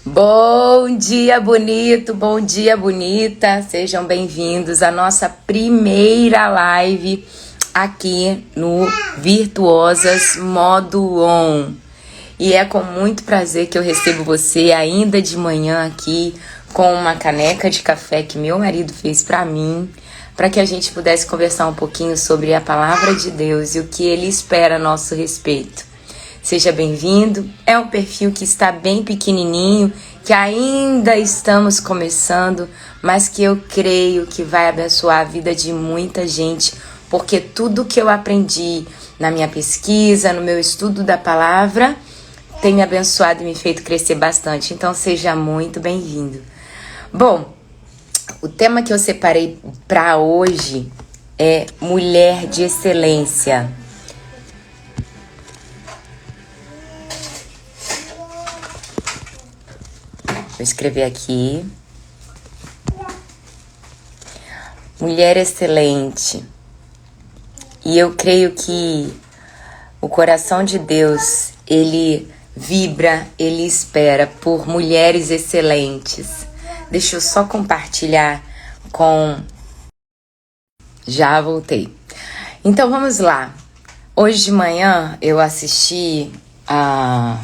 Bom dia, bonito, bom dia, bonita. Sejam bem-vindos à nossa primeira live aqui no Virtuosas Modo On. E é com muito prazer que eu recebo você ainda de manhã aqui com uma caneca de café que meu marido fez para mim, para que a gente pudesse conversar um pouquinho sobre a palavra de Deus e o que ele espera a nosso respeito. Seja bem-vindo. É um perfil que está bem pequenininho, que ainda estamos começando, mas que eu creio que vai abençoar a vida de muita gente, porque tudo que eu aprendi na minha pesquisa, no meu estudo da palavra, tem me abençoado e me feito crescer bastante. Então seja muito bem-vindo. Bom, o tema que eu separei para hoje é Mulher de Excelência. Vou escrever aqui. Mulher excelente. E eu creio que o coração de Deus, ele vibra, ele espera por mulheres excelentes. Deixa eu só compartilhar com... Já voltei. Então vamos lá. Hoje de manhã eu assisti a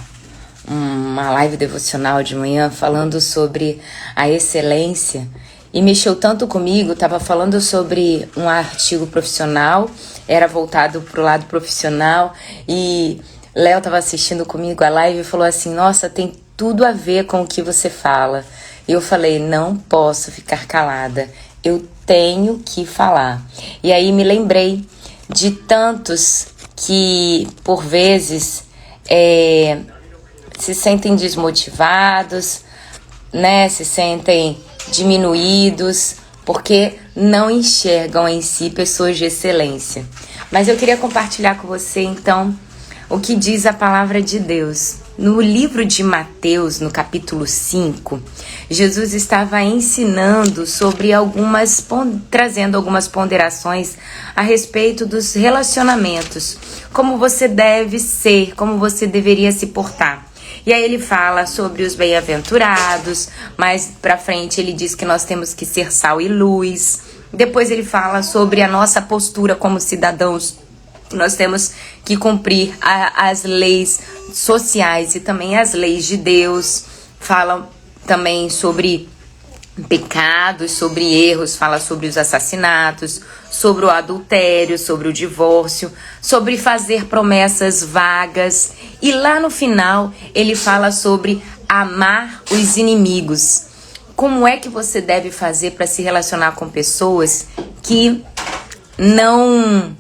uma live devocional de manhã falando sobre a excelência e mexeu tanto comigo. Tava falando sobre um artigo profissional, era voltado pro lado profissional, e Léo tava assistindo comigo a live e falou assim: nossa, tem tudo a ver com o que você fala. E eu falei: não posso ficar calada, eu tenho que falar. E aí me lembrei de tantos que por vezes se sentem desmotivados, né? Se sentem diminuídos, porque não enxergam em si pessoas de excelência. Mas eu queria compartilhar com você, então, o que diz a palavra de Deus. No livro de Mateus, no capítulo 5, Jesus estava ensinando sobre trazendo algumas ponderações a respeito dos relacionamentos, como você deve ser, como você deveria se portar. E aí ele fala sobre os bem-aventurados, mais pra frente ele diz que nós temos que ser sal e luz. Depois ele fala sobre a nossa postura como cidadãos. Nós temos que cumprir as leis sociais e também as leis de Deus. Fala também sobre pecados, sobre erros, fala sobre os assassinatos, sobre o adultério, sobre o divórcio, sobre fazer promessas vagas. E lá no final ele fala sobre amar os inimigos. Como é que você deve fazer para se relacionar com pessoas que não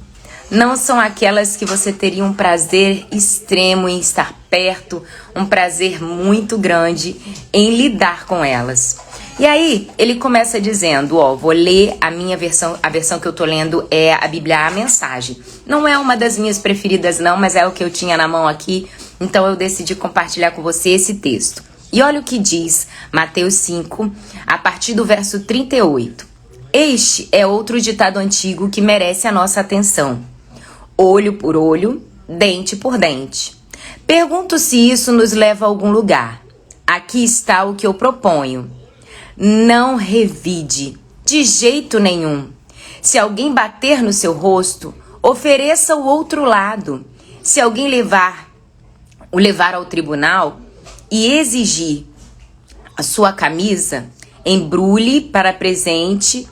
são aquelas que você teria um prazer extremo em estar perto, um prazer muito grande em lidar com elas? E aí, ele começa dizendo, vou ler a minha versão, a versão que eu tô lendo é a Bíblia, a Mensagem. Não é uma das minhas preferidas não, mas é o que eu tinha na mão aqui, então eu decidi compartilhar com você esse texto. E olha o que diz Mateus 5, a partir do verso 38. Este é outro ditado antigo que merece a nossa atenção. Olho por olho, dente por dente. Pergunto se isso nos leva a algum lugar. Aqui está o que eu proponho. Não revide, de jeito nenhum. Se alguém bater no seu rosto, ofereça o outro lado. Se alguém o levar ao tribunal e exigir a sua camisa, embrulhe para presente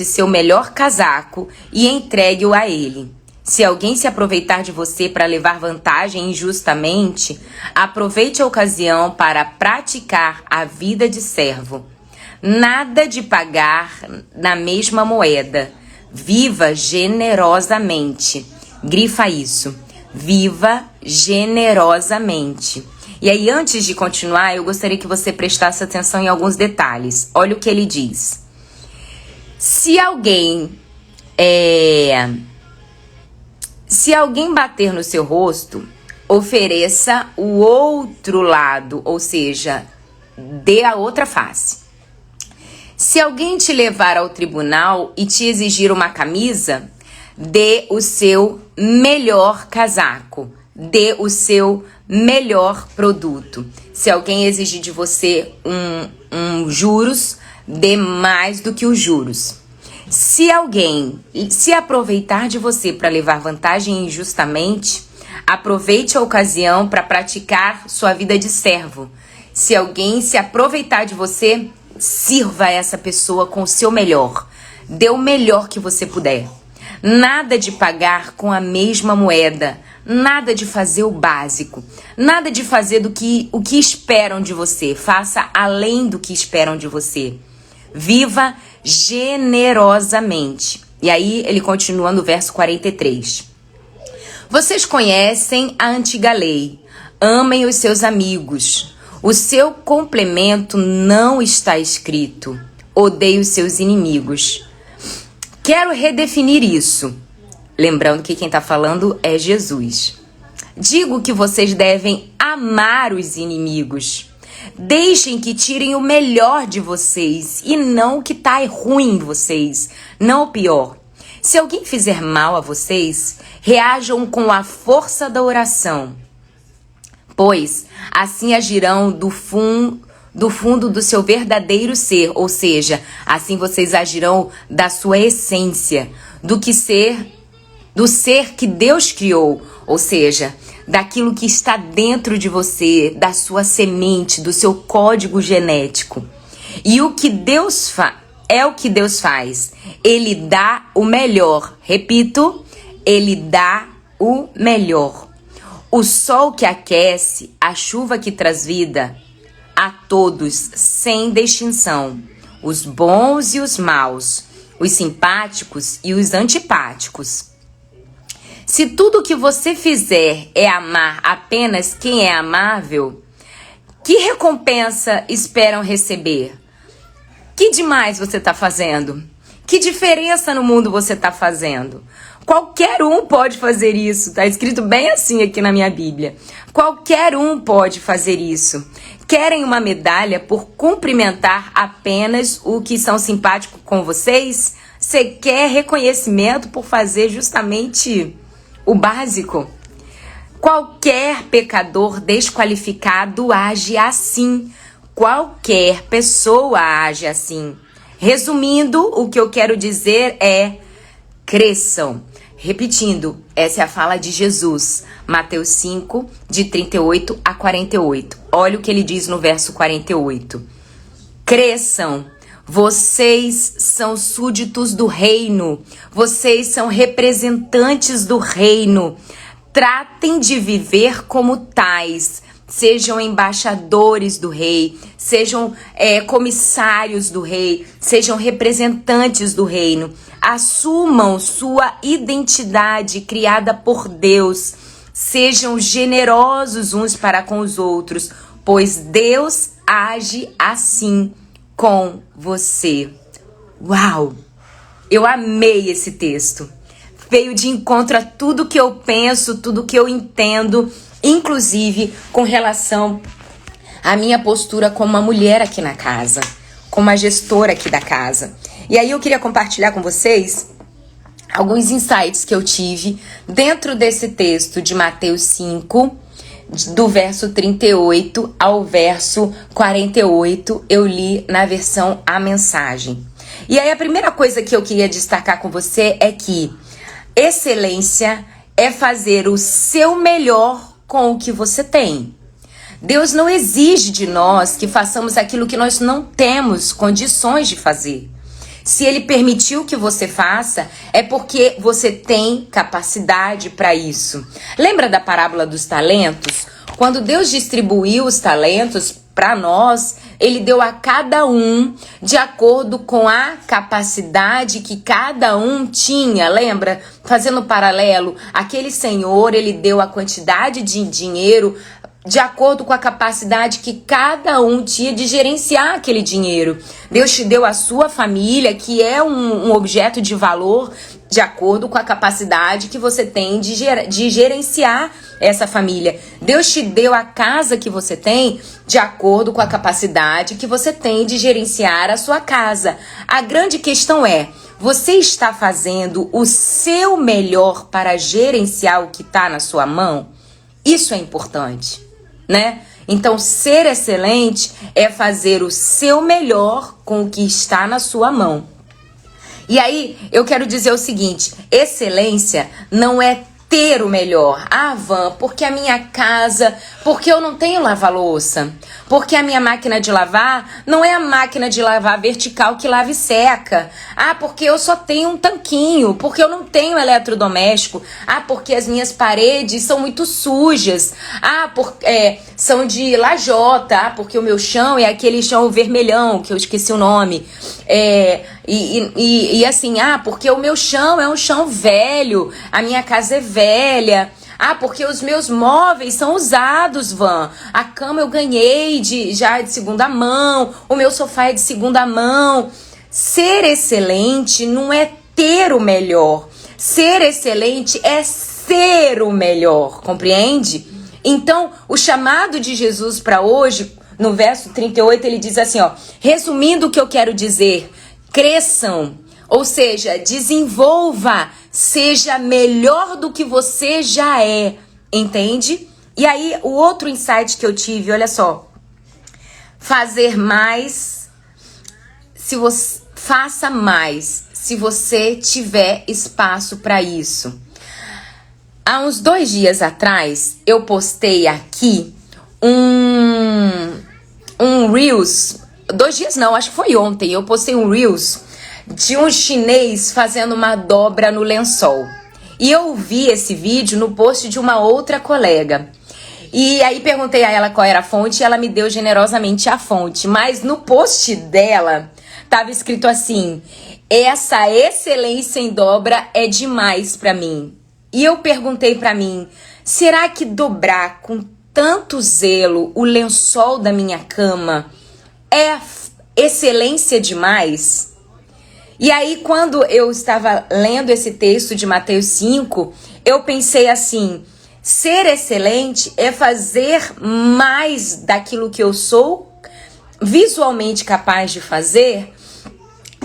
seu melhor casaco e entregue-o a ele. Se alguém se aproveitar de você para levar vantagem injustamente, aproveite a ocasião para praticar a vida de servo. Nada de pagar na mesma moeda. Viva generosamente. Grifa isso. Viva generosamente. E aí, antes de continuar, eu gostaria que você prestasse atenção em alguns detalhes. Olha o que ele diz. Se alguém bater no seu rosto, ofereça o outro lado, ou seja, dê a outra face. Se alguém te levar ao tribunal e te exigir uma camisa, dê o seu melhor casaco. dê o seu melhor produto. Se alguém exigir de você um juros, dê mais do que os juros. Se alguém se aproveitar de você para levar vantagem injustamente, aproveite a ocasião para praticar sua vida de servo. Se alguém se aproveitar de você, sirva essa pessoa com o seu melhor. Dê o melhor que você puder. Nada de pagar com a mesma moeda. Nada de fazer o básico. Nada de fazer o que esperam de você. Faça além do que esperam de você. Viva generosamente. E aí ele continua no verso 43. Vocês conhecem a antiga lei. Amem os seus amigos. O seu complemento não está escrito. Odeie os seus inimigos. Quero redefinir isso. Lembrando que quem está falando é Jesus. Digo que vocês devem amar os inimigos. Deixem que tirem o melhor de vocês e não o que está ruim em vocês, não o pior. Se alguém fizer mal a vocês, reajam com a força da oração, pois assim agirão do fundo do seu verdadeiro ser, ou seja, assim vocês agirão da sua essência, do ser que Deus criou, ou seja, daquilo que está dentro de você, da sua semente, do seu código genético. E o que Deus é o que Deus faz. Ele dá o melhor. Repito, ele dá o melhor. O sol que aquece, a chuva que traz vida, a todos, sem distinção, os bons e os maus, os simpáticos e os antipáticos. Se tudo que você fizer é amar apenas quem é amável, que recompensa esperam receber? Que demais você está fazendo? Que diferença no mundo você está fazendo? Qualquer um pode fazer isso. Está escrito bem assim aqui na minha Bíblia. Qualquer um pode fazer isso. Querem uma medalha por cumprimentar apenas o que são simpáticos com vocês? Você quer reconhecimento por fazer justamente o básico? Qualquer pecador desqualificado age assim. Qualquer pessoa age assim. Resumindo, o que eu quero dizer é: cresçam. Repetindo, essa é a fala de Jesus, Mateus 5, de 38 a 48. Olha o que ele diz no verso 48. Cresçam. Vocês são súditos do reino. Vocês são representantes do reino. Tratem de viver como tais. Sejam embaixadores do rei, sejam comissários do rei, sejam representantes do reino. Assumam sua identidade criada por Deus. Sejam generosos uns para com os outros, pois Deus age assim com você. Uau! Eu amei esse texto. Veio de encontro a tudo que eu penso, tudo que eu entendo, inclusive com relação à minha postura como uma mulher aqui na casa, como uma gestora aqui da casa. E aí eu queria compartilhar com vocês alguns insights que eu tive dentro desse texto de Mateus 5, do verso 38 ao verso 48, eu li na versão A Mensagem. E aí a primeira coisa que eu queria destacar com você é que excelência é fazer o seu melhor com o que você tem. Deus não exige de nós que façamos aquilo que nós não temos condições de fazer. Se Ele permitiu que você faça, é porque você tem capacidade para isso. Lembra da parábola dos talentos? Quando Deus distribuiu os talentos para nós, Ele deu a cada um de acordo com a capacidade que cada um tinha. Lembra? Fazendo paralelo, aquele senhor, ele deu a quantidade de dinheiro de acordo com a capacidade que cada um tinha de gerenciar aquele dinheiro. Deus te deu a sua família, que é um objeto de valor, de acordo com a capacidade que você tem de gerenciar essa família. Deus te deu a casa que você tem de acordo com a capacidade que você tem de gerenciar a sua casa. A grande questão é: você está fazendo o seu melhor para gerenciar o que está na sua mão? Isso é importante, né? Então, ser excelente é fazer o seu melhor com o que está na sua mão. E aí, eu quero dizer o seguinte, excelência não é ter o melhor. Ah, Van, porque a minha casa, porque eu não tenho lava-louça, porque a minha máquina de lavar não é a máquina de lavar vertical que lava e seca. Ah, porque eu só tenho um tanquinho, porque eu não tenho eletrodoméstico. Ah, porque as minhas paredes são muito sujas. Ah, são de lajota. Ah, porque o meu chão é aquele chão vermelhão, que eu esqueci o nome. E assim, porque o meu chão é um chão velho, a minha casa é velha. Ah, porque os meus móveis são usados, Van. A cama eu ganhei já de segunda mão, o meu sofá é de segunda mão. Ser excelente não é ter o melhor. Ser excelente é ser o melhor, compreende? Então, o chamado de Jesus para hoje, no verso 38, ele diz assim, resumindo o que eu quero dizer, cresçam, ou seja, desenvolva, seja melhor do que você já é, entende? E aí, o outro insight que eu tive, olha só, fazer mais, faça mais, se você tiver espaço para isso. Há uns 2 dias atrás, eu postei aqui um Reels, 2 dias não, acho que foi ontem, eu postei um Reels de um chinês fazendo uma dobra no lençol. E eu vi esse vídeo no post de uma outra colega. E aí perguntei a ela qual era a fonte e ela me deu generosamente a fonte. Mas no post dela tava escrito assim, essa excelência em dobra é demais pra mim. E eu perguntei pra mim, será que dobrar com tanto zelo o lençol da minha cama é excelência demais? E aí, quando eu estava lendo esse texto de Mateus 5, eu pensei assim, ser excelente é fazer mais daquilo que eu sou visualmente capaz de fazer,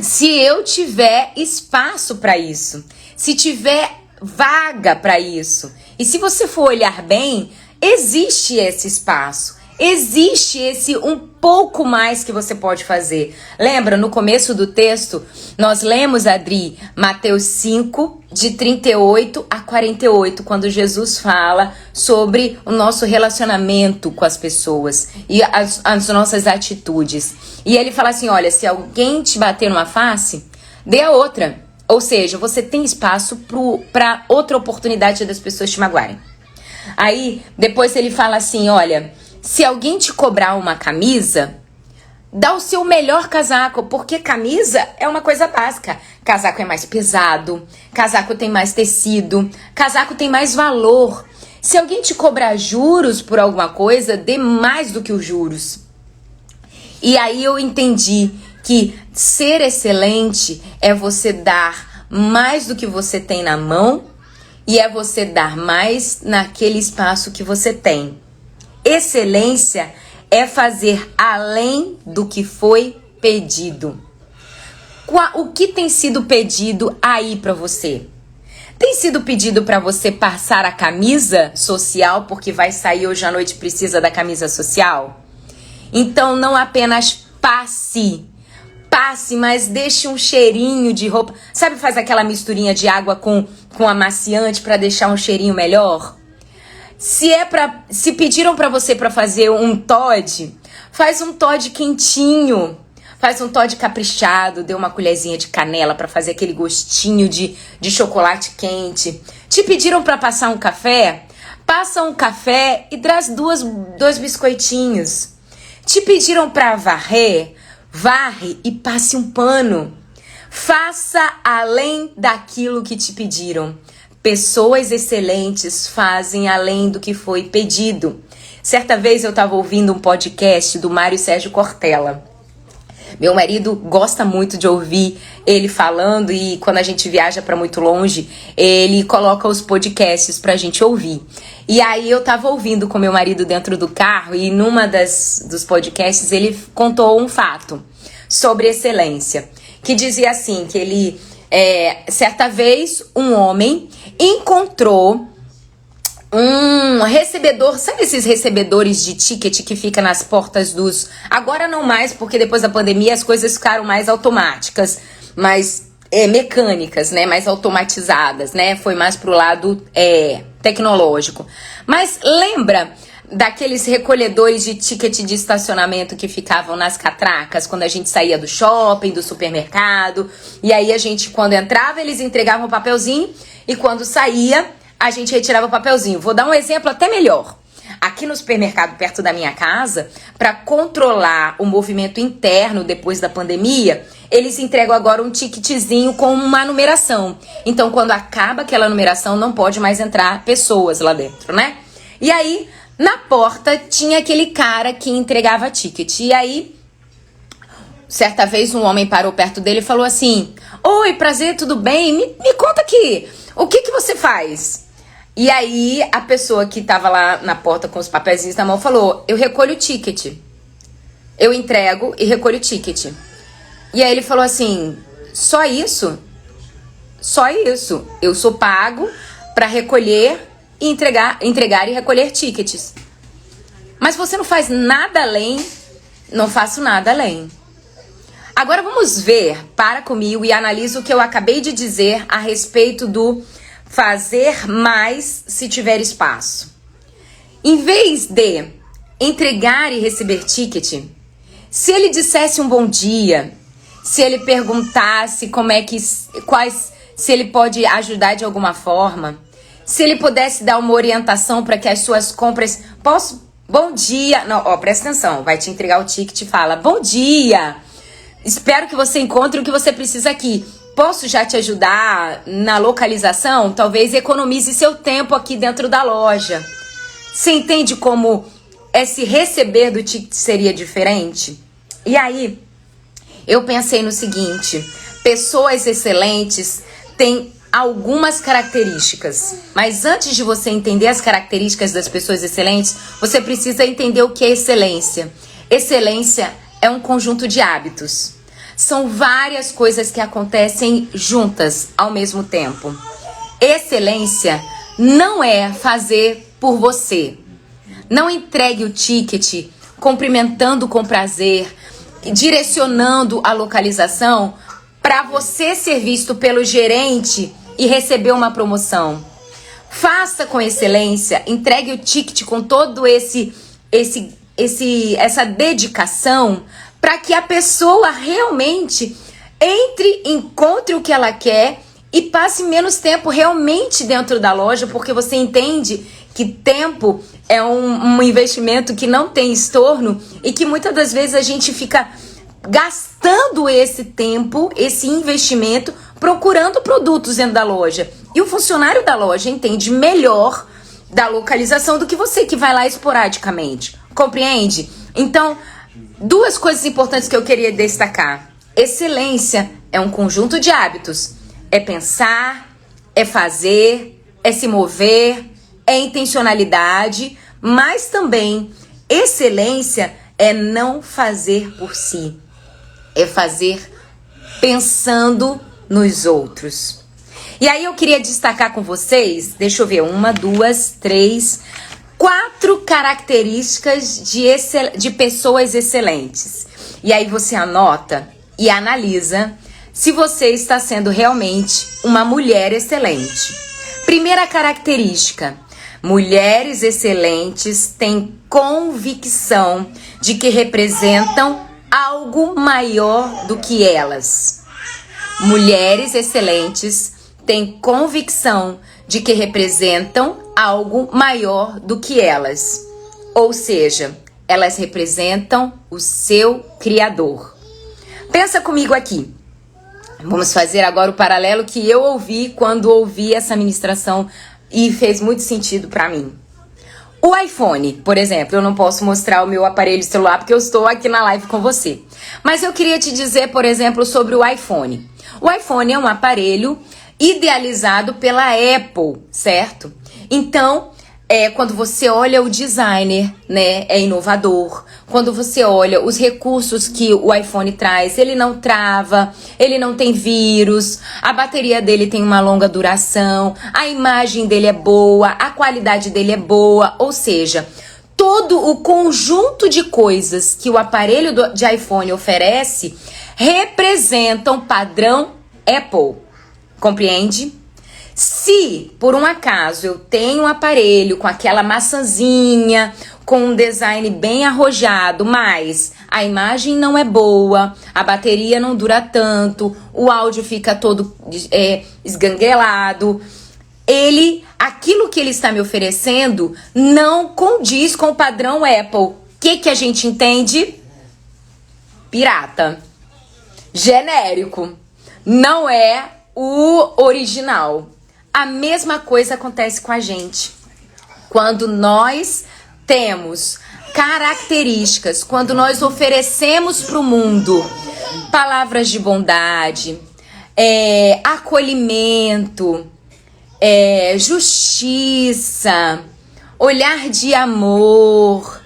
se eu tiver espaço para isso, se tiver vaga para isso. E se você for olhar bem, existe esse espaço. Existe esse um pouco mais que você pode fazer. Lembra, no começo do texto, nós lemos, Adri, Mateus 5, de 38 a 48, quando Jesus fala sobre o nosso relacionamento com as pessoas e as nossas atitudes. E ele fala assim, olha, se alguém te bater numa face, dê a outra. Ou seja, você tem espaço para outra oportunidade das pessoas te magoarem. Aí, depois ele fala assim, olha, se alguém te cobrar uma camisa, dá o seu melhor casaco, porque camisa é uma coisa básica. Casaco é mais pesado, casaco tem mais tecido, casaco tem mais valor. Se alguém te cobrar juros por alguma coisa, dê mais do que os juros. E aí eu entendi que ser excelente é você dar mais do que você tem na mão e é você dar mais naquele espaço que você tem. Excelência é fazer além do que foi pedido. O que tem sido pedido aí para você? Tem sido pedido para você passar a camisa social porque vai sair hoje à noite e precisa da camisa social? Então não apenas passe, mas deixe um cheirinho de roupa. Sabe, faz aquela misturinha de água com amaciante para deixar um cheirinho melhor? Se pediram para você para fazer um Toddy, faz um Toddy quentinho. Faz um Toddy caprichado, dê uma colherzinha de canela para fazer aquele gostinho de chocolate quente. Te pediram para passar um café? Passa um café e traz dois biscoitinhos. Te pediram para varrer? Varre e passe um pano. Faça além daquilo que te pediram. Pessoas excelentes fazem além do que foi pedido. Certa vez eu estava ouvindo um podcast do Mário Sérgio Cortella. Meu marido gosta muito de ouvir ele falando e quando a gente viaja para muito longe, ele coloca os podcasts pra gente ouvir. E aí eu tava ouvindo com meu marido dentro do carro e numa dos podcasts ele contou um fato sobre excelência, que dizia assim, que certa vez um homem encontrou um recebedor, sabe esses recebedores de ticket que fica nas portas dos... Agora não mais, porque depois da pandemia as coisas ficaram mais automáticas, mais mecânicas, né? Mais automatizadas, né? Foi mais pro lado tecnológico. Mas lembra daqueles recolhedores de ticket de estacionamento que ficavam nas catracas quando a gente saía do shopping, do supermercado? E aí a gente, quando entrava, eles entregavam o papelzinho e quando saía, a gente retirava o papelzinho. Vou dar um exemplo até melhor. Aqui no supermercado perto da minha casa, para controlar o movimento interno depois da pandemia, eles entregam agora um ticketzinho com uma numeração. Então, quando acaba aquela numeração, não pode mais entrar pessoas lá dentro, né? E aí, na porta, tinha aquele cara que entregava ticket. E aí, certa vez, um homem parou perto dele e falou assim: oi, prazer, tudo bem? Me conta aqui, o que você faz? E aí, a pessoa que tava lá na porta com os papéis na mão falou: eu recolho o ticket. Eu entrego e recolho o ticket. E aí ele falou assim: só isso? Só isso. Eu sou pago para recolher e entregar e recolher tickets. Mas você não faz nada além? Não faço nada além. Agora vamos ver, para comigo e analisa o que eu acabei de dizer a respeito do fazer mais se tiver espaço. Em vez de entregar e receber ticket, se ele dissesse um bom dia, se ele perguntasse se ele pode ajudar de alguma forma, se ele pudesse dar uma orientação para que as suas compras... Bom dia... Não, presta atenção, vai te entregar o ticket e fala: bom dia, espero que você encontre o que você precisa aqui. Posso já te ajudar na localização? Talvez economize seu tempo aqui dentro da loja. Você entende como esse receber do ticket seria diferente? E aí, eu pensei no seguinte: pessoas excelentes têm algumas características. Mas antes de você entender as características das pessoas excelentes, você precisa entender o que é excelência. Excelência é um conjunto de hábitos. São várias coisas que acontecem juntas ao mesmo tempo. Excelência não é fazer por você. Não entregue o ticket cumprimentando com prazer, direcionando a localização para você ser visto pelo gerente e receber uma promoção. Faça com excelência, entregue o ticket com todo essa dedicação, para que a pessoa realmente encontre o que ela quer e passe menos tempo realmente dentro da loja, porque você entende que tempo é um investimento que não tem estorno e que muitas das vezes a gente fica gastando esse tempo, esse investimento, procurando produtos dentro da loja. E o funcionário da loja entende melhor da localização do que você que vai lá esporadicamente. Compreende? Então, duas coisas importantes que eu queria destacar. Excelência é um conjunto de hábitos. É pensar, é fazer, é se mover, é intencionalidade, mas também excelência é não fazer por si. É fazer pensando nos outros. E aí eu queria destacar com vocês, deixa eu ver, 1, 2, 3, 4 características de pessoas excelentes. E aí você anota e analisa se você está sendo realmente uma mulher excelente. Primeira característica: mulheres excelentes têm convicção de que representam algo maior do que elas. Mulheres excelentes têm convicção de que representam algo maior do que elas. Ou seja, elas representam o seu Criador. Pensa comigo aqui. Vamos fazer agora o paralelo que eu ouvi quando ouvi essa ministração e fez muito sentido para mim. O iPhone, por exemplo, eu não posso mostrar o meu aparelho celular porque eu estou aqui na live com você. Mas eu queria te dizer, por exemplo, sobre o iPhone. O iPhone é um aparelho idealizado pela Apple, certo? Então, Quando você olha o designer, né, é inovador. Quando você olha os recursos que o iPhone traz, ele não trava, ele não tem vírus, a bateria dele tem uma longa duração, a imagem dele é boa, a qualidade dele é boa, ou seja, todo o conjunto de coisas que o aparelho de iPhone oferece representam padrão Apple. Compreende? Se, por um acaso, eu tenho um aparelho com aquela maçãzinha, com um design bem arrojado, mas a imagem não é boa, a bateria não dura tanto, o áudio fica todo esganguelado, aquilo que ele está me oferecendo não condiz com o padrão Apple. O que a gente entende? Pirata. Genérico. Não é o original. A mesma coisa acontece com a gente. Quando nós temos características, quando nós oferecemos para o mundo palavras de bondade, acolhimento, justiça, olhar de amor,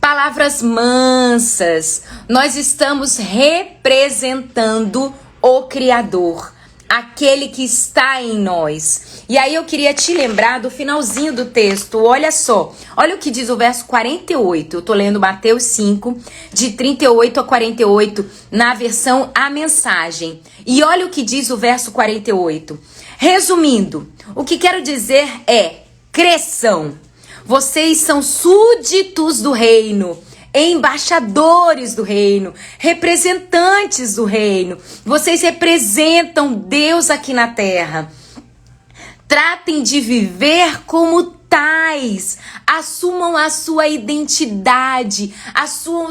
palavras mansas, nós estamos representando o Criador, aquele que está em nós. E aí eu queria te lembrar do finalzinho do texto. Olha só, olha o que diz o verso 48. Eu tô lendo Mateus 5, de 38 a 48, na versão A Mensagem. E olha o que diz o verso 48. Resumindo, o que quero dizer é: cresçam. Vocês são súditos do reino, embaixadores do reino, representantes do reino. Vocês representam Deus aqui na terra. Tratem de viver como tais. Assumam a sua identidade. Assumam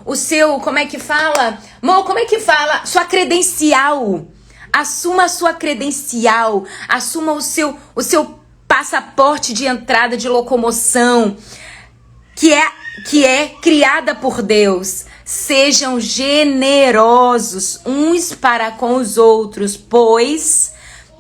o seu, como é que fala? Como é que fala? Sua credencial. Assuma a sua credencial. Assuma o seu passaporte de entrada de locomoção, que é criada por Deus. Sejam generosos uns para com os outros, pois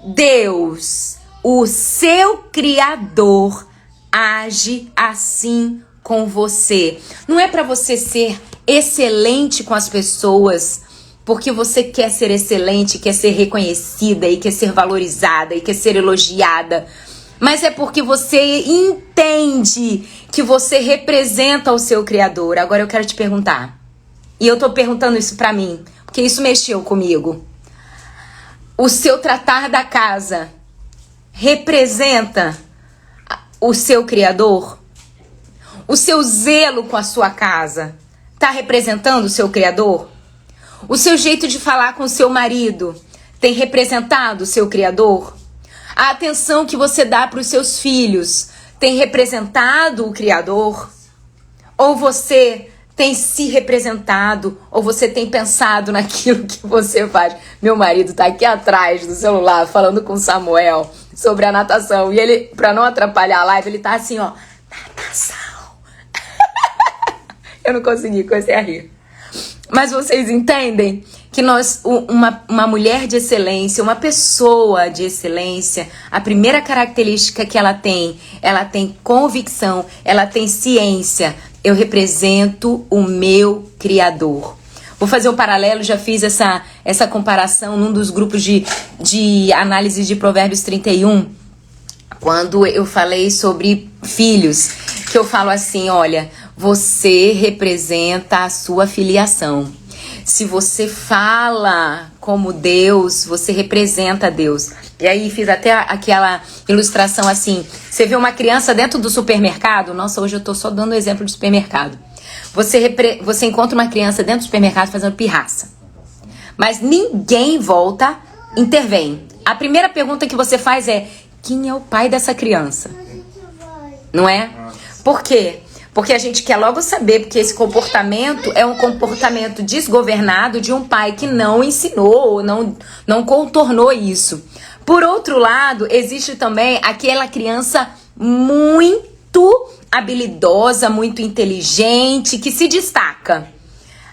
Deus, o seu Criador, age assim com você. Não é para você ser excelente com as pessoas, porque você quer ser excelente, quer ser reconhecida e quer ser valorizada e quer ser elogiada. Mas é porque você entende que você representa o seu Criador. Agora eu quero te perguntar, e eu tô perguntando isso pra mim, porque isso mexeu comigo. O seu tratar da casa representa o seu Criador? O seu zelo com a sua casa tá representando o seu Criador? O seu jeito de falar com o seu marido tem representado o seu Criador? A atenção que você dá para os seus filhos tem representado o Criador? Ou você tem se representado, ou você tem pensado naquilo que você faz? Meu marido tá aqui atrás do celular falando com o Samuel sobre a natação. E ele, para não atrapalhar a live, ele tá assim, ó, natação. Eu não consegui, comecei a rir. Mas vocês entendem que uma mulher de excelência, uma pessoa de excelência, a primeira característica que ela tem convicção, ela tem ciência. Eu represento o meu Criador. Vou fazer um paralelo, já fiz essa comparação num dos grupos de análise de Provérbios 31, quando eu falei sobre filhos, que eu falo assim, olha, você representa a sua filiação. Se você fala como Deus, você representa Deus. E aí fiz até aquela ilustração assim. Você vê uma criança dentro do supermercado? Nossa, hoje eu tô só dando exemplo de supermercado. Você encontra uma criança dentro do supermercado fazendo pirraça. Mas ninguém intervém. A primeira pergunta que você faz é: quem é o pai dessa criança? Não é? Por quê? Porque a gente quer logo saber, porque esse comportamento é um comportamento desgovernado de um pai que não ensinou, não contornou isso. Por outro lado, existe também aquela criança muito habilidosa, muito inteligente, que se destaca.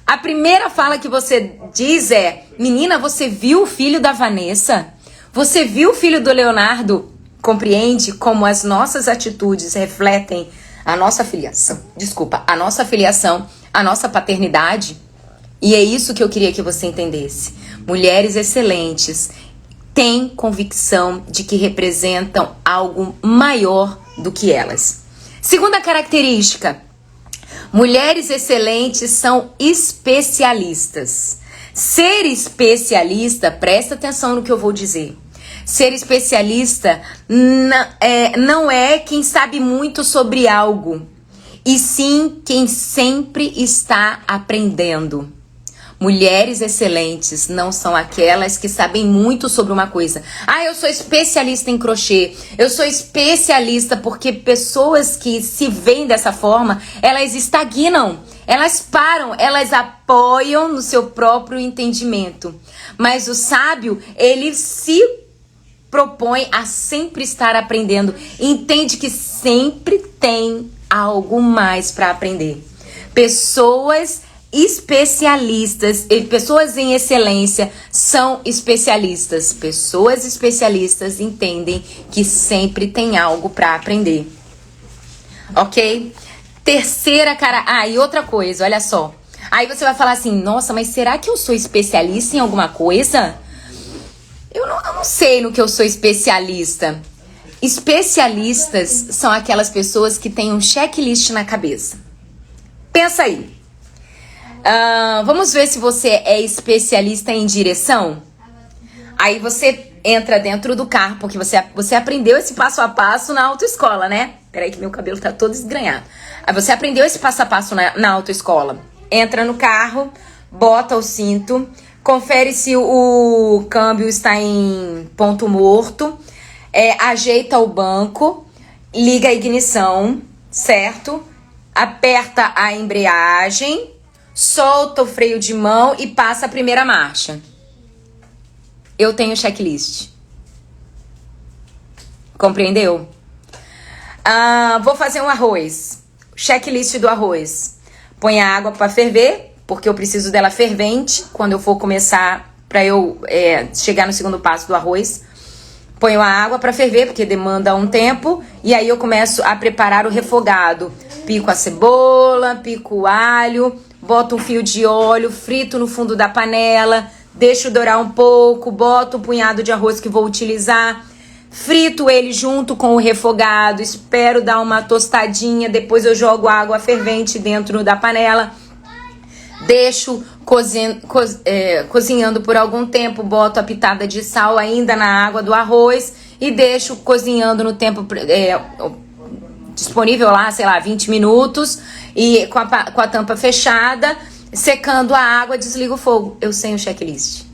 A primeira fala que você diz é: menina, você viu o filho da Vanessa? Você viu o filho do Leonardo? Compreende como as nossas atitudes refletem a nossa filiação, a nossa paternidade? E é isso que eu queria que você entendesse. Mulheres excelentes têm convicção de que representam algo maior do que elas. Segunda característica, mulheres excelentes são especialistas. Ser especialista, presta atenção no que eu vou dizer. Ser especialista não é quem sabe muito sobre algo, e sim quem sempre está aprendendo. Mulheres excelentes não são aquelas que sabem muito sobre uma coisa. Ah, eu sou especialista em crochê. Eu sou especialista porque pessoas que se veem dessa forma, elas estagnam. Elas param, elas apoiam no seu próprio entendimento. Mas o sábio, ele se propõe a sempre estar aprendendo. Entende que sempre tem algo mais para aprender. Pessoas especialistas, pessoas em excelência são especialistas. Pessoas especialistas entendem que sempre tem algo para aprender. Ok? Terceira cara... Ah, e outra coisa, olha só. Aí você vai falar assim, nossa, mas será que eu sou especialista em alguma coisa? Eu não sei no que eu sou especialista. Especialistas são aquelas pessoas que têm um checklist na cabeça. Pensa aí. Vamos ver se você é especialista em direção? Aí você entra dentro do carro, porque você aprendeu esse passo a passo na autoescola, né? Peraí que meu cabelo tá todo esgranhado. Aí você aprendeu esse passo a passo na autoescola. Entra no carro, bota o cinto, confere se o câmbio está em ponto morto, ajeita o banco, liga a ignição, certo? Aperta a embreagem, solta o freio de mão e passa a primeira marcha. Eu tenho checklist. Compreendeu? Vou fazer um arroz. Checklist do arroz. Põe a água para ferver, porque eu preciso dela fervente quando eu for começar, para eu chegar no segundo passo do arroz. Ponho a água para ferver, porque demanda um tempo. E aí eu começo a preparar o refogado. Pico a cebola, pico o alho, boto um fio de óleo, frito no fundo da panela, deixo dourar um pouco, boto um punhado de arroz que vou utilizar, frito ele junto com o refogado, espero dar uma tostadinha, depois eu jogo água fervente dentro da panela, deixo cozinhando por algum tempo, boto a pitada de sal ainda na água do arroz e deixo cozinhando no tempo disponível lá, sei lá, 20 minutos e com a tampa fechada, secando a água, desligo o fogo. Eu sei o checklist.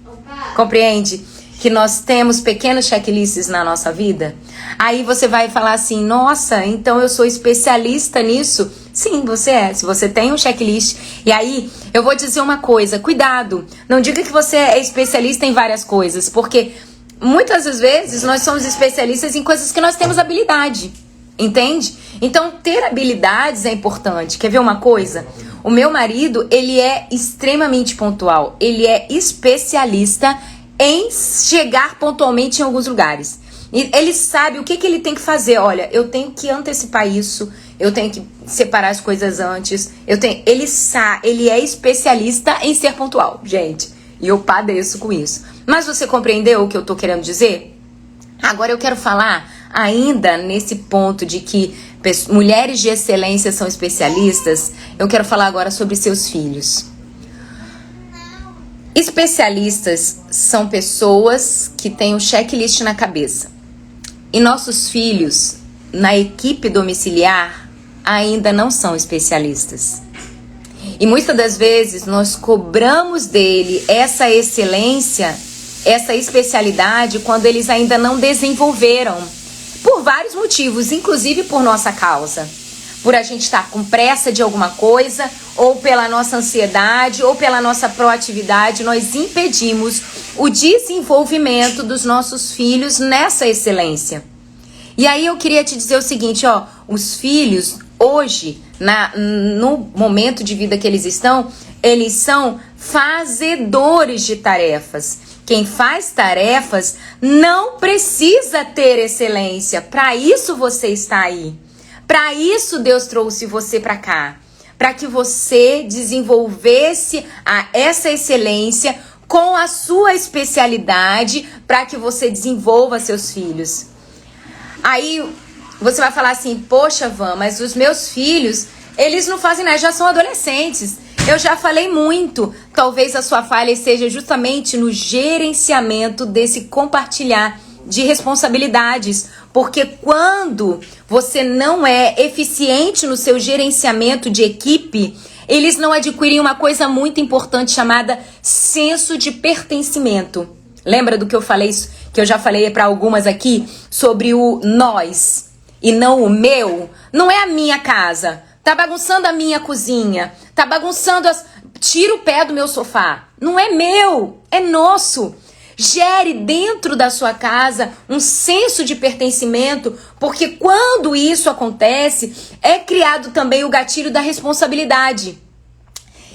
Opa. Compreende? Que nós temos pequenos checklists na nossa vida. Aí você vai falar assim, nossa, então eu sou especialista nisso. Sim, você é. Se você tem um checklist. E aí, eu vou dizer uma coisa, cuidado. Não diga que você é especialista em várias coisas, porque muitas das vezes nós somos especialistas em coisas que nós temos habilidade. Entende? Então, ter habilidades é importante. Quer ver uma coisa? O meu marido, ele é extremamente pontual. Ele é especialista em chegar pontualmente em alguns lugares. E ele sabe o que ele tem que fazer. Olha, eu tenho que antecipar isso. Eu tenho que separar as coisas antes. Ele é especialista em ser pontual, gente. E eu padeço com isso. Mas você compreendeu o que eu tô querendo dizer? Agora eu quero falar ainda nesse ponto de que mulheres de excelência são especialistas. Eu quero falar agora sobre seus filhos. Especialistas são pessoas que têm um checklist na cabeça. E nossos filhos, na equipe domiciliar, ainda não são especialistas. E muitas das vezes nós cobramos dele essa excelência, essa especialidade, quando eles ainda não desenvolveram. Por vários motivos, inclusive por nossa causa. Por a gente estar com pressa de alguma coisa, ou pela nossa ansiedade, ou pela nossa proatividade, nós impedimos o desenvolvimento dos nossos filhos nessa excelência. E aí eu queria te dizer o seguinte, os filhos, hoje, no momento de vida que eles estão, eles são fazedores de tarefas. Quem faz tarefas não precisa ter excelência. Para isso você está aí. Para isso Deus trouxe você para cá. Para que você desenvolvesse essa excelência com a sua especialidade, para que você desenvolva seus filhos. Aí você vai falar assim, poxa, Van, mas os meus filhos, eles não fazem nada, já são adolescentes. Eu já falei muito. Talvez a sua falha esteja justamente no gerenciamento desse compartilhar de responsabilidades. Porque quando você não é eficiente no seu gerenciamento de equipe, eles não adquirem uma coisa muito importante chamada senso de pertencimento. Lembra do que eu falei, que eu já falei para algumas aqui, sobre o nós e não o meu? Não é a minha casa. Tá bagunçando a minha cozinha. Tá bagunçando Tira o pé do meu sofá. Não é meu, é nosso. Gere dentro da sua casa um senso de pertencimento, porque quando isso acontece, é criado também o gatilho da responsabilidade.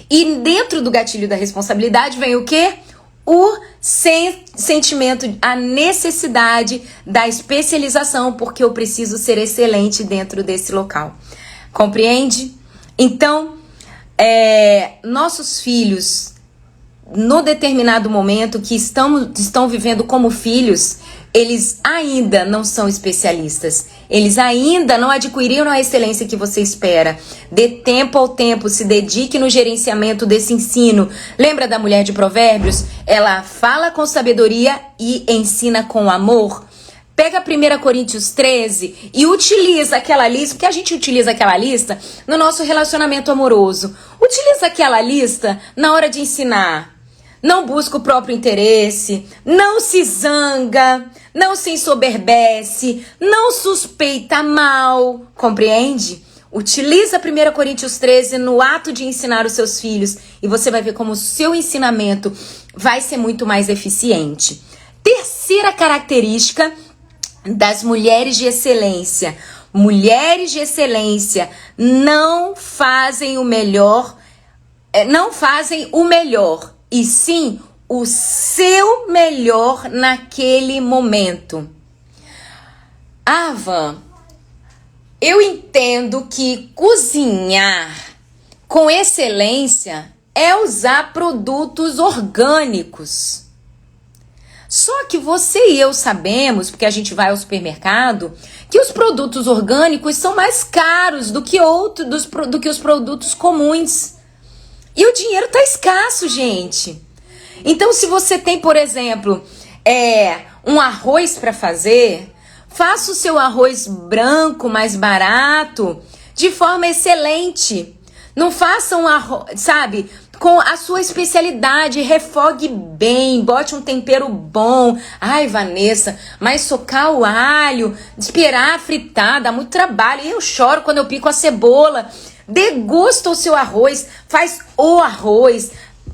E dentro do gatilho da responsabilidade vem o quê? O sentimento, a necessidade da especialização, porque eu preciso ser excelente dentro desse local. Compreende? Então, nossos filhos, no determinado momento que estão vivendo como filhos, eles ainda não são especialistas. Eles ainda não adquiriram a excelência que você espera. Dê tempo ao tempo, se dedique no gerenciamento desse ensino. Lembra da mulher de Provérbios? Ela fala com sabedoria e ensina com amor. Pega 1 Coríntios 13 e utiliza aquela lista, porque a gente utiliza aquela lista no nosso relacionamento amoroso. Utiliza aquela lista na hora de ensinar. Não busca o próprio interesse, não se zanga, não se ensoberbece, não suspeita mal, compreende? Utiliza 1 Coríntios 13 no ato de ensinar os seus filhos e você vai ver como o seu ensinamento vai ser muito mais eficiente. Terceira característica das mulheres de excelência. Mulheres de excelência não fazem o melhor, e sim o seu melhor naquele momento. Van, eu entendo que cozinhar com excelência é usar produtos orgânicos. Só que você e eu sabemos, porque a gente vai ao supermercado, que os produtos orgânicos são mais caros do que os produtos comuns. E o dinheiro tá escasso, gente. Então, se você tem, por exemplo, um arroz para fazer, faça o seu arroz branco mais barato, de forma excelente. Não faça um arroz, sabe, com a sua especialidade, refogue bem, bote um tempero bom. Ai, Vanessa, mas socar o alho, esperar fritar, dá muito trabalho. E eu choro quando eu pico a cebola. Degusta o seu arroz, faz o arroz,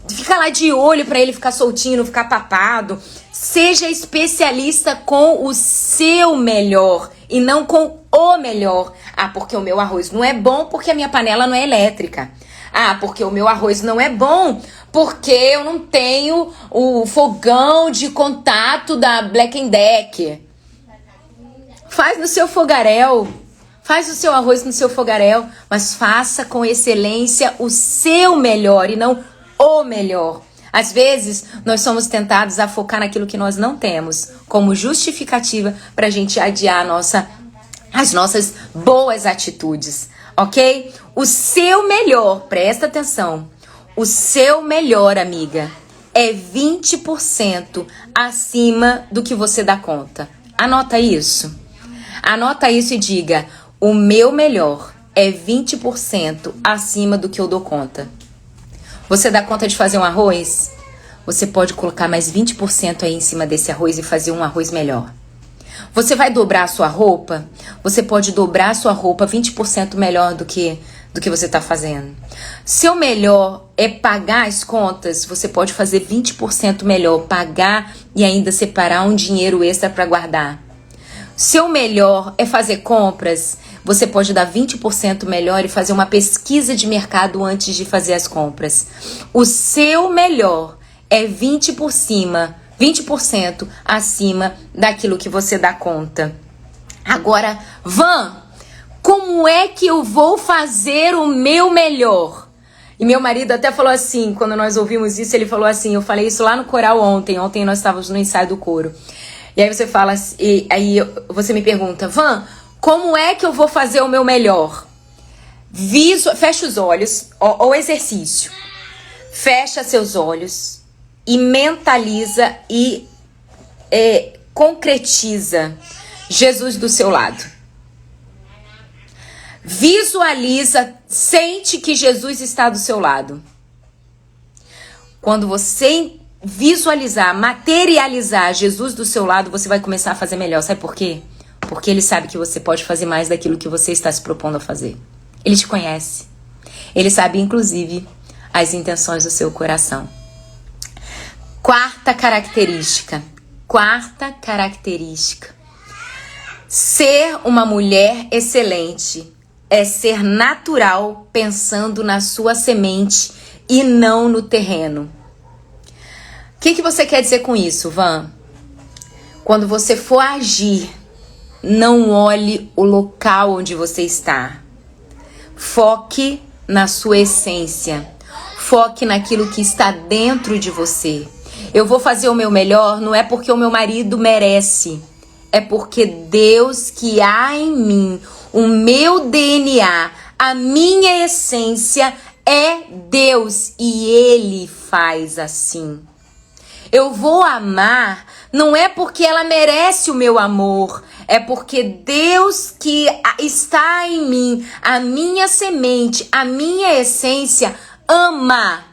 fica lá de olho para ele ficar soltinho, não ficar papado. Seja especialista com o seu melhor e não com o melhor. Porque o meu arroz não é bom porque a minha panela não é elétrica. Porque o meu arroz não é bom porque eu não tenho o fogão de contato da Black & Decker. Faz no seu fogaréu. Faz o seu arroz no seu fogaréu, mas faça com excelência o seu melhor e não o melhor. Às vezes, nós somos tentados a focar naquilo que nós não temos, como justificativa para a gente adiar as nossas boas atitudes, ok? O seu melhor, presta atenção, o seu melhor, amiga, é 20% acima do que você dá conta. Anota isso. Anota isso e diga: o meu melhor é 20% acima do que eu dou conta. Você dá conta de fazer um arroz? Você pode colocar mais 20% aí em cima desse arroz e fazer um arroz melhor. Você vai dobrar a sua roupa? Você pode dobrar a sua roupa 20% melhor do que você está fazendo. Seu melhor é pagar as contas? Você pode fazer 20% melhor, pagar e ainda separar um dinheiro extra para guardar. Seu melhor é fazer compras? Você pode dar 20% melhor e fazer uma pesquisa de mercado antes de fazer as compras. O seu melhor é 20% acima daquilo que você dá conta. Agora, Van, como é que eu vou fazer o meu melhor? E meu marido até falou assim, quando nós ouvimos isso, ele falou assim, eu falei isso lá no coral ontem nós estávamos no ensaio do coro. E aí você fala, e aí você me pergunta, Van, como é que eu vou fazer o meu melhor? Fecha os olhos, ó, o exercício. Fecha seus olhos e mentaliza e concretiza Jesus do seu lado. Visualiza, sente que Jesus está do seu lado. Quando você visualizar, materializar Jesus do seu lado, você vai começar a fazer melhor. Sabe por quê? Porque ele sabe que você pode fazer mais daquilo que você está se propondo a fazer. Ele te conhece. Ele sabe, inclusive, as intenções do seu coração. Quarta característica. Ser uma mulher excelente é ser natural pensando na sua semente e não no terreno. O que você quer dizer com isso, Van? Quando você for agir, não olhe o local onde você está. Foque na sua essência. Foque naquilo que está dentro de você. Eu vou fazer o meu melhor, não é porque o meu marido merece. É porque Deus que há em mim, o meu DNA, a minha essência é Deus e Ele faz assim. Eu vou amar, não é porque ela merece o meu amor, é porque Deus que está em mim, a minha semente, a minha essência, ama,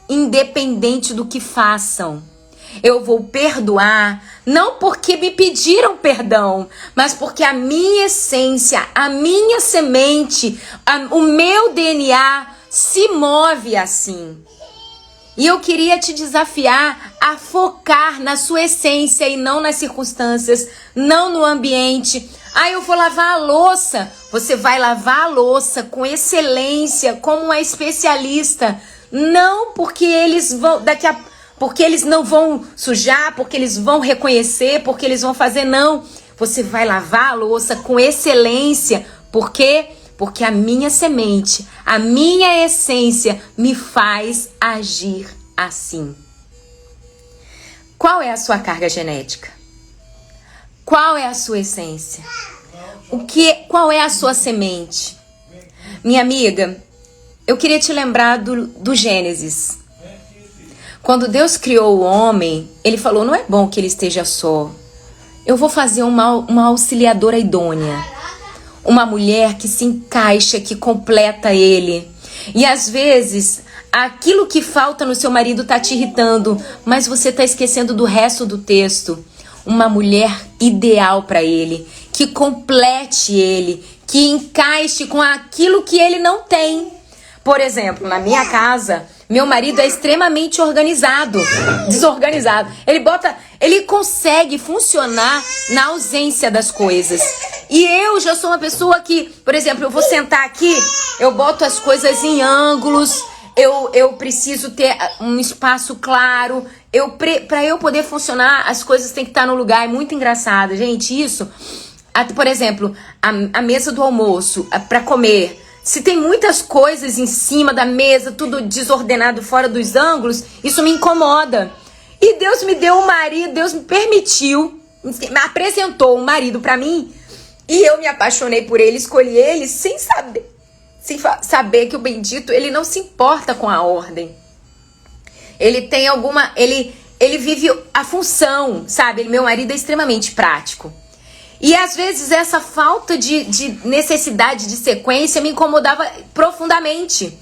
independente do que façam. Eu vou perdoar, não porque me pediram perdão, mas porque a minha essência, a minha semente, o meu DNA se move assim. E eu queria te desafiar a focar na sua essência e não nas circunstâncias, não no ambiente. Eu vou lavar a louça. Você vai lavar a louça com excelência, como uma especialista. Não porque eles vão porque eles não vão sujar, porque eles vão reconhecer, porque eles vão fazer, não. Você vai lavar a louça com excelência. Por quê? Porque a minha semente, a minha essência me faz agir assim. Qual é a sua carga genética? Qual é a sua essência? Qual é a sua semente? Minha amiga, eu queria te lembrar do Gênesis. Quando Deus criou o homem, ele falou, não é bom que ele esteja só. Eu vou fazer uma auxiliadora idônea. Uma mulher que se encaixa, que completa ele. E às vezes, aquilo que falta no seu marido tá te irritando, mas você tá esquecendo do resto do texto. Uma mulher ideal para ele, que complete ele, que encaixe com aquilo que ele não tem. Por exemplo, na minha casa, meu marido é extremamente desorganizado. Ele consegue funcionar na ausência das coisas. E eu já sou uma pessoa que, por exemplo, eu vou sentar aqui, eu boto as coisas em ângulos, eu preciso ter um espaço claro. Para eu poder funcionar, as coisas têm que estar no lugar. É muito engraçado, gente, isso. Por exemplo, a mesa do almoço, para comer. Se tem muitas coisas em cima da mesa, tudo desordenado fora dos ângulos, isso me incomoda. E Deus me deu um marido, Deus me permitiu, me apresentou um marido pra mim, e eu me apaixonei por ele, escolhi ele sem saber que o bendito, ele não se importa com a ordem. Ele tem ele vive a função, sabe? Meu marido é extremamente prático. E às vezes essa falta de necessidade de sequência me incomodava profundamente.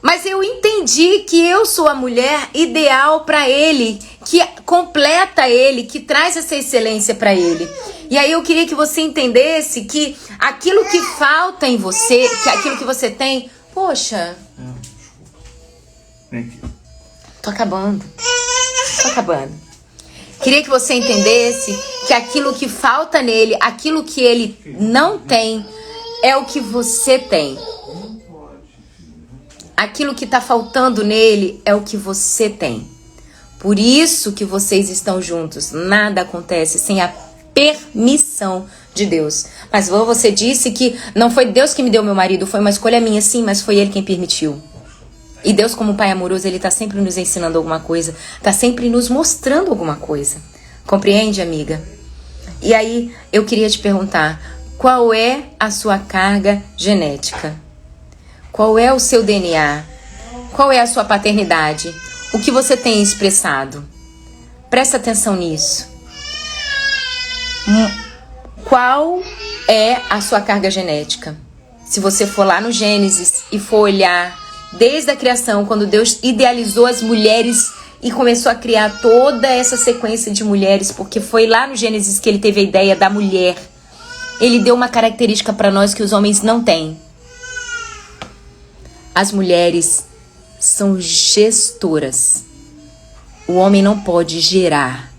Mas eu entendi que eu sou a mulher ideal para ele, que completa ele, que traz essa excelência para ele. E aí eu queria que você entendesse que aquilo que falta em você, que aquilo que você tem... Poxa... Tô acabando. Queria que você entendesse que aquilo que falta nele, aquilo que ele não tem, é o que você tem. Aquilo que está faltando nele é o que você tem. Por isso que vocês estão juntos. Nada acontece sem a permissão de Deus. Mas você disse que não foi Deus que me deu meu marido, foi uma escolha minha, sim, mas foi Ele quem permitiu. E Deus, como Pai amoroso, Ele está sempre nos ensinando alguma coisa, está sempre nos mostrando alguma coisa. Compreende, amiga? E aí, eu queria te perguntar, qual é a sua carga genética? Qual é o seu DNA? Qual é a sua paternidade? O que você tem expressado? Presta atenção nisso. Qual é a sua carga genética? Se você for lá no Gênesis e for olhar desde a criação, quando Deus idealizou as mulheres e começou a criar toda essa sequência de mulheres, porque foi lá no Gênesis que Ele teve a ideia da mulher. Ele deu uma característica para nós que os homens não têm. As mulheres são gestoras. O homem não pode gerar.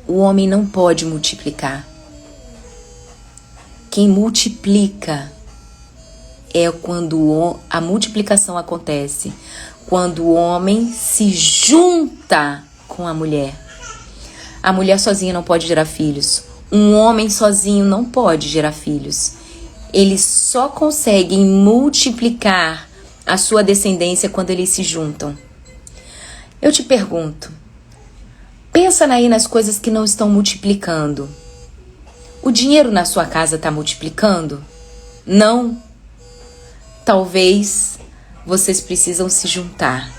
O homem não pode multiplicar. Quem multiplica é quando a multiplicação acontece, quando o homem se junta com a mulher. A mulher sozinha não pode gerar filhos. Um homem sozinho não pode gerar filhos. Eles só conseguem multiplicar a sua descendência quando eles se juntam. Eu te pergunto, pensa aí nas coisas que não estão multiplicando. O dinheiro na sua casa está multiplicando? Não. Talvez vocês precisam se juntar,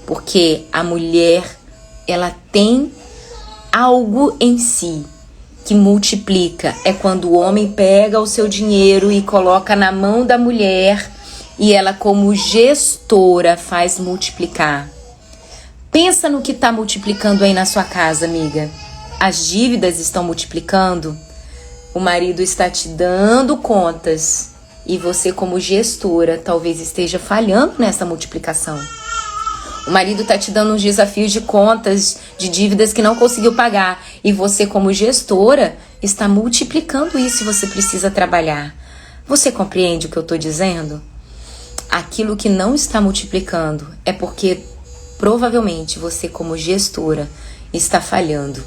porque a mulher, ela tem algo em si que multiplica. É quando o homem pega o seu dinheiro e coloca na mão da mulher e ela, como gestora, faz multiplicar. Pensa no que está multiplicando aí na sua casa, amiga. As dívidas estão multiplicando. O marido está te dando contas e você, como gestora, talvez esteja falhando nessa multiplicação. O marido está te dando uns desafios de contas, de dívidas que não conseguiu pagar. E você, como gestora, está multiplicando isso e você precisa trabalhar. Você compreende o que eu estou dizendo? Aquilo que não está multiplicando é porque provavelmente você, como gestora, está falhando.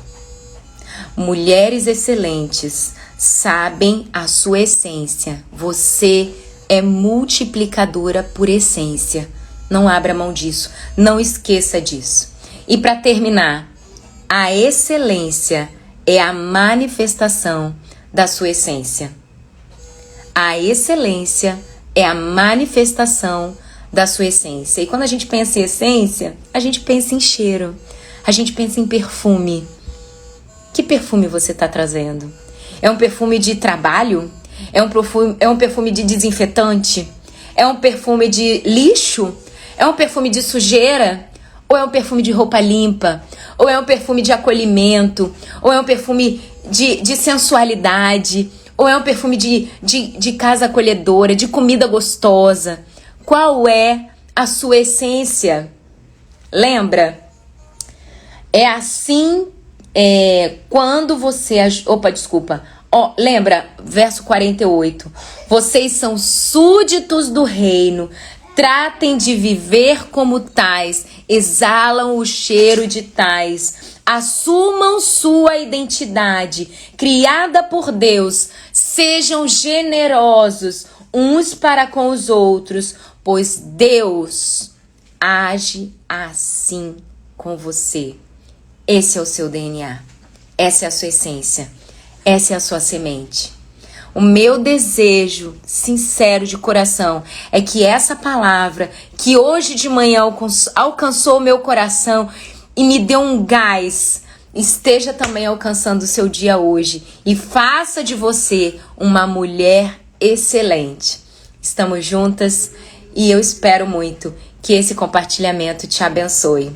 Mulheres excelentes sabem a sua essência. Você é multiplicadora por essência. Não abra mão disso. Não esqueça disso. E para terminar, a excelência é a manifestação da sua essência. A excelência é a manifestação da sua essência. E quando a gente pensa em essência, a gente pensa em cheiro. A gente pensa em perfume. Que perfume você está trazendo? É um perfume de trabalho? É um perfume de desinfetante? É um perfume de lixo? É um perfume de sujeira? Ou é um perfume de roupa limpa? Ou é um perfume de acolhimento? Ou é um perfume de sensualidade? Ou é um perfume de casa acolhedora, de comida gostosa? Qual é a sua essência? Lembra? É assim, quando você... lembra? Verso 48. Vocês são súditos do reino. Tratem de viver como tais. Exalam o cheiro de tais. Assumam sua identidade, criada por Deus. Sejam generosos uns para com os outros, pois Deus age assim com você. Esse é o seu DNA. Essa é a sua essência. Essa é a sua semente. O meu desejo sincero de coração é que essa palavra que hoje de manhã alcançou o meu coração e me deu um gás, esteja também alcançando o seu dia hoje e faça de você uma mulher excelente. Estamos juntas e eu espero muito que esse compartilhamento te abençoe.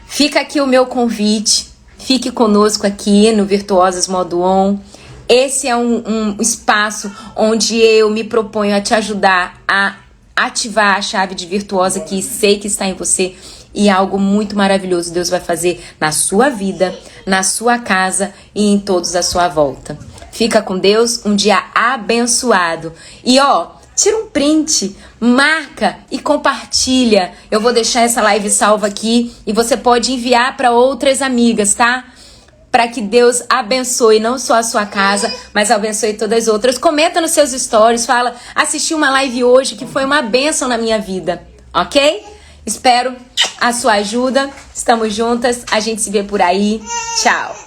Fica aqui o meu convite, fique conosco aqui no Virtuosas Modo On. Esse é um espaço onde eu me proponho a te ajudar a ativar a chave de virtuosa que sei que está em você e algo muito maravilhoso Deus vai fazer na sua vida, na sua casa e em todos à sua volta. Fica com Deus, um dia abençoado. E ó, tira um print, marca e compartilha. Eu vou deixar essa live salva aqui e você pode enviar para outras amigas, tá? Para que Deus abençoe não só a sua casa, mas abençoe todas as outras. Comenta nos seus stories, fala, assisti uma live hoje que foi uma bênção na minha vida, ok? Espero a sua ajuda. Estamos juntas, a gente se vê por aí. Tchau!